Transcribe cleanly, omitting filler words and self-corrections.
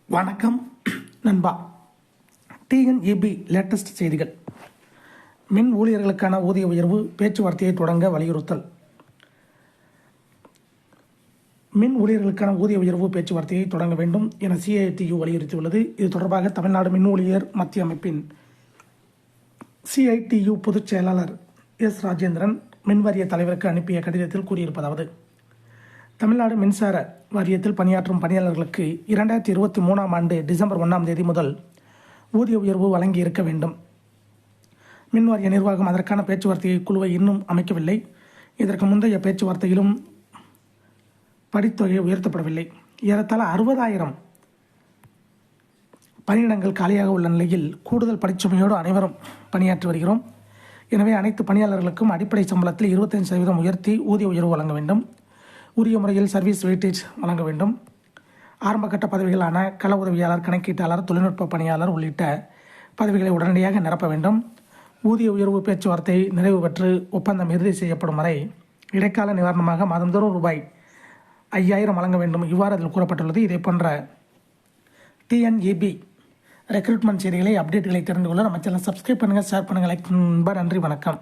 வணக்கம் நண்பா. TNEB latest செய்திகள். மின் ஊழியர்களுக்கான ஊதிய உயர்வு பேச்சுவார்த்தையை தொடங்க வலியுறுத்தல். மின் ஊழியர்களுக்கான ஊதிய உயர்வு பேச்சுவார்த்தையை தொடங்க வேண்டும் என சிஐடியு வலியுறுத்தியுள்ளது. இது தொடர்பாக தமிழ்நாடு மின் ஊழியர் மத்திய அமைப்பின் சிஐடியு பொதுச் செயலாளர் எஸ் ராஜேந்திரன் மின்வாரிய தலைவருக்கு அனுப்பிய கடிதத்தில் கூறியிருப்பதாவது: தமிழ்நாடு மின்சார வாரியத்தில் பணியாற்றும் பணியாளர்களுக்கு 2023ஆம் ஆண்டு டிசம்பர் 1ஆம் தேதி முதல் ஊதிய உயர்வு வழங்கி இருக்க வேண்டும். மின்வாரிய நிர்வாகம் அதற்கான பேச்சுவார்த்தை குழுவை இன்னும் அமைக்கவில்லை. இதற்கு முந்தைய பேச்சுவார்த்தையிலும் படித்தொகை உயர்த்தப்படவில்லை. ஏறத்தாழ 60,000 பணியிடங்கள் காலியாக உள்ள நிலையில் கூடுதல் பணிச்சுமையோடு அனைவரும் பணியாற்றி வருகிறோம். எனவே அனைத்து பணியாளர்களுக்கும் அடிப்படை சம்பளத்தில் 25% உயர்த்தி ஊதிய உயர்வு வழங்க வேண்டும். உரிய முறையில் சர்வீஸ் வெயிட்டேஜ் வழங்க வேண்டும். ஆரம்பகட்ட பதவிகளான கள உதவியாளர், கணக்கீட்டாளர், தொழில்நுட்ப பணியாளர் உள்ளிட்ட பதவிகளை உடனடியாக நிரப்ப வேண்டும். ஊதிய உயர்வு பேச்சுவார்த்தை நிறைவு பெற்று ஒப்பந்தம் இறுதி செய்யப்படும் வரை இடைக்கால நிவாரணமாக மாதந்தோறும் ரூபாய் 5,000 வழங்க வேண்டும். இவ்வாறு அதில் கூறப்பட்டுள்ளது. இதே போன்ற டிஎன்இபி ரெக்ரூட்மெண்ட் செய்திகளை, அப்டேட்டுகளை தெரிந்து கொள்ள நம்ம சேனல் சப்ஸ்கிரைப் பண்ணுங்கள், ஷேர் பண்ணுங்கள், லைக். நன்றி, வணக்கம்.